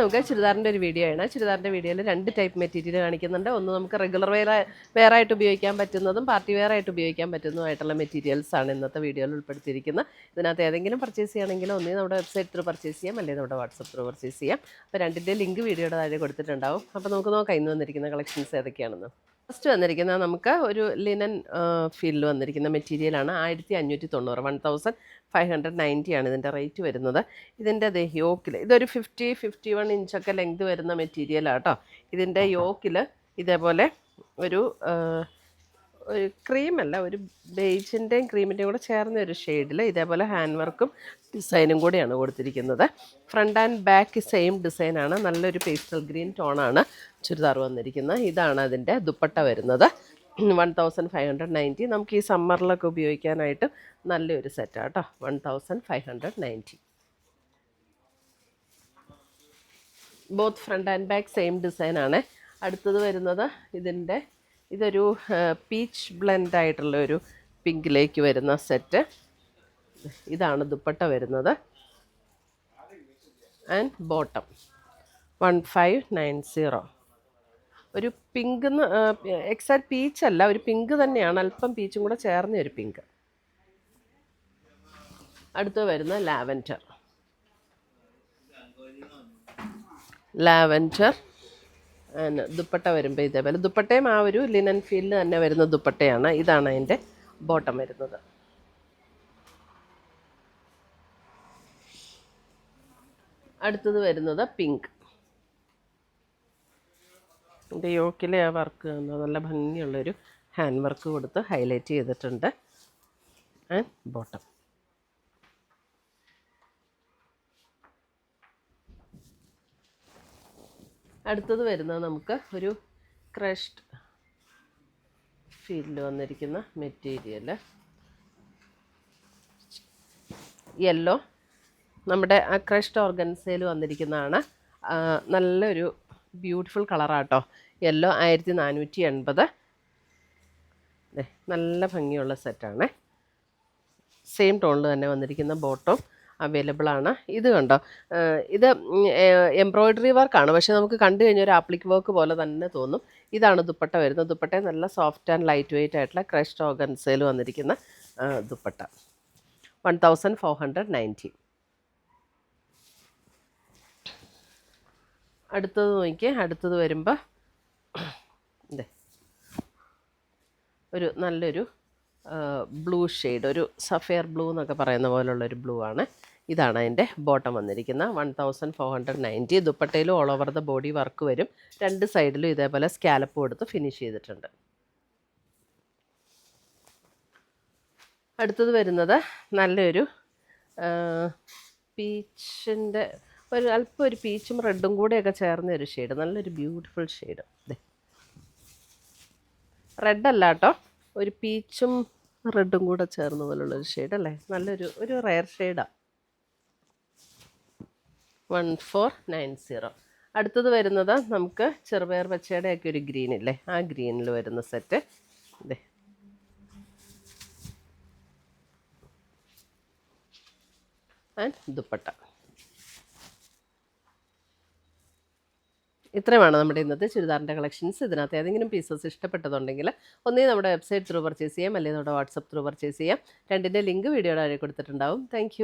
നമുക്ക് ചുരിദാറിൻ്റെ ഒരു വീഡിയോ ആണ്. ചുരിദാറിൻ്റെ വീഡിയോയിൽ 2 ടൈപ്പ് മെറ്റീരിയൽ കാണിക്കുന്നുണ്ട്. ഒന്ന് നമുക്ക് റെഗുലർ വെയർ ആയിട്ട് ഉപയോഗിക്കാൻ പറ്റുന്നതും പാർട്ടി വെയർ ആയിട്ട് ഉപയോഗിക്കാൻ പറ്റുന്നതുമായിട്ടുള്ള മെറ്റീരിയൽസ് ആണ് ഇന്നത്തെ വീഡിയോയിൽ ഉൾപ്പെടുത്തിയിരിക്കുന്നത്. ഇതിനകത്ത് ഏതെങ്കിലും പർച്ചേസ് ചെയ്യണമെങ്കിൽ ഒന്നേ നമ്മുടെ വെബ്സൈറ്റ് ത്രൂ പർച്ചേസ് ചെയ്യാം, അല്ലെങ്കിൽ നമ്മുടെ വാട്സപ്പ് ത്രൂ പർച്ചേസ് ചെയ്യാം. അപ്പോൾ 2ൻ്റെ ലിങ്ക് വീഡിയോയുടെ താഴെ കൊടുത്തിട്ടുണ്ടാവും. അപ്പോൾ നമുക്ക് നോക്കാം ഇന്ന് വന്നിരിക്കുന്ന കളക്ഷൻസ് ഏതൊക്കെയാണെന്ന്. ഫസ്റ്റ് വന്നിരിക്കുന്നത് നമുക്ക് ഒരു ലിനൻ ഫീൽഡിൽ വന്നിരിക്കുന്ന മെറ്റീരിയലാണ്. 1590, 1590 ആണ് ഇതിൻ്റെ റേറ്റ് വരുന്നത്. ഇതിൻ്റെ യോക്കിൽ ഇതൊരു 51 ഇഞ്ചൊക്കെ ലെങ്ത് വരുന്ന മെറ്റീരിയലാണ് കേട്ടോ. ഇതിൻ്റെ യോക്കിൽ ഇതേപോലെ ഒരു ക്രീമല്ല, ഒരു ബേജിൻ്റെയും ക്രീമിൻ്റെയും കൂടെ ചേർന്ന ഒരു ഷെയ്ഡിൽ ഇതേപോലെ ഹാൻഡ് വർക്കും ഡിസൈനും കൂടെയാണ് കൊടുത്തിരിക്കുന്നത്. ഫ്രണ്ട് ആൻഡ് ബാക്ക് സെയിം ഡിസൈനാണ്. നല്ലൊരു പേസ്റ്റൽ ഗ്രീൻ ടോണാണ് ചുരിദാർ വന്നിരിക്കുന്നത്. ഇതാണ് അതിൻ്റെ ദുപ്പട്ട വരുന്നത്. 1590. നമുക്ക് ഈ സമ്മറിലൊക്കെ ഉപയോഗിക്കാനായിട്ട് നല്ലൊരു സെറ്റാണ് കേട്ടോ. 1590. Both front and back same ഡിസൈനാണ്. അടുത്തത് വരുന്നത് ഇതൊരു പീച്ച് ബ്ലെൻഡ് ആയിട്ടുള്ള ഒരു പിങ്കിലേക്ക് വരുന്ന സെറ്റ്. ഇതാണ് ദുപ്പട്ട വരുന്നത്. And bottom 1590. ഒരു പിങ്ക് എക്സാക്ട് പീച്ച് അല്ല, ഒരു പിങ്ക് തന്നെയാണ്, അല്പം പീച്ചും കൂടെ ചേർന്ന ഒരു പിങ്ക്. അടുത്ത് വരുന്ന ലാവൻഡർ ദുപ്പട്ട വരുമ്പോൾ ഇതേപോലെ ദുപ്പട്ടയും ആ ഒരു ലിനൻ ഫീൽഡ് തന്നെ വരുന്ന ദുപ്പട്ടയാണ്. ഇതാണ് അതിൻ്റെ ബോട്ടം വരുന്നത്. അടുത്തത് വരുന്നത് പിങ്ക്. ഇതിൻ്റെ യോക്കിലെ ആ വർക്ക് നല്ല ഭംഗിയുള്ളൊരു ഹാൻഡ് വർക്ക് കൊടുത്ത് ഹൈലൈറ്റ് ചെയ്തിട്ടുണ്ട്. And bottom. അടുത്തത് വരുന്നത് നമുക്ക് ഒരു ക്രഷ്ഡ് ഫീൽഡിൽ വന്നിരിക്കുന്ന മെറ്റീരിയൽ. യെല്ലോ നമ്മുടെ ആ ക്രഷ്ഡ് ഓർഗൻസയിൽ വന്നിരിക്കുന്നതാണ്. നല്ലൊരു ബ്യൂട്ടിഫുൾ കളറാട്ടോ. യെല്ലോ 1480. നല്ല ഭംഗിയുള്ള സെറ്റാണ്. സെയിം ടോണിൽ തന്നെ വന്നിരിക്കുന്ന ബോട്ടം അവൈലബിൾ ആണ്. ഇത് കണ്ടോ, ഇത് എംബ്രോയ്ഡറി വർക്കാണ്, പക്ഷേ നമുക്ക് കണ്ടു കഴിഞ്ഞാൽ ഒരു ആപ്ലിക് വർക്ക് പോലെ തന്നെ തോന്നും. ഇതാണ് ദുപ്പട്ട വരുന്നത്. ദുപ്പട്ട നല്ല സോഫ്റ്റ് ആൻഡ് ലൈറ്റ് വെയ്റ്റ് ആയിട്ടുള്ള ക്രഷ്ഡ് ഓർഗൻസയിൽ വന്നിരിക്കുന്ന ദുപ്പട്ട. 1490. അടുത്തത് നോക്കിയേ. അടുത്തത് വരുമ്പോൾ ഒരു നല്ലൊരു ബ്ലൂ ഷെയ്ഡ്, ഒരു സഫയർ ബ്ലൂ എന്നൊക്കെ പറയുന്ന പോലുള്ളൊരു ബ്ലൂ ആണ്. ഇതാണ് അതിൻ്റെ ബോട്ടം വന്നിരിക്കുന്നത്. 1490. ദുപ്പട്ടയിലും all over the body work വരും. 2 സൈഡിലും ഇതേപോലെ സ്കാലപ്പ് കൊടുത്ത് ഫിനിഷ് ചെയ്തിട്ടുണ്ട്. അടുത്തത് വരുന്നത് നല്ലൊരു പീച്ചിൻ്റെ അല്പം ഒരു പീച്ചും റെഡും കൂടെയൊക്കെ ചേർന്ന ഒരു ഷെയ്ഡ്. നല്ലൊരു ബ്യൂട്ടിഫുൾ ഷെയ്ഡ്. റെഡല്ല കേട്ടോ, ഒരു പീച്ചും റെഡും കൂടെ ചേർന്ന പോലുള്ളൊരു ഷെയ്ഡ് അല്ലേ. നല്ലൊരു റെയർ ഷെയ്ഡാണ്. 1490. അടുത്തത് വരുന്നത് നമുക്ക് ചെറുപയർ പച്ചയുടെ ഒക്കെ ഒരു ഗ്രീൻ ഇല്ലേ, ആ ഗ്രീനിൽ വരുന്ന സെറ്റ്. ആൻഡ് ദുപ്പട്ട. ഇത്രയുമാണ് നമ്മുടെ ഇന്നത്തെ ചുരിദാറിൻ്റെ കളക്ഷൻസ്. ഇതിനകത്ത് ഏതെങ്കിലും പീസസ് ഇഷ്ടപ്പെട്ടതുണ്ടെങ്കിൽ ഒന്നേ നമ്മുടെ വെബ്സൈറ്റ് ത്രൂ പർച്ചേസ് ചെയ്യാം, അല്ലെങ്കിൽ നമ്മുടെ വാട്സപ്പ് ത്രൂ പർച്ചേസ് ചെയ്യാം. 2ൻ്റെ ലിങ്ക് വീഡിയോയുടെ താഴെ കൊടുത്തിട്ടുണ്ടാവും. താങ്ക്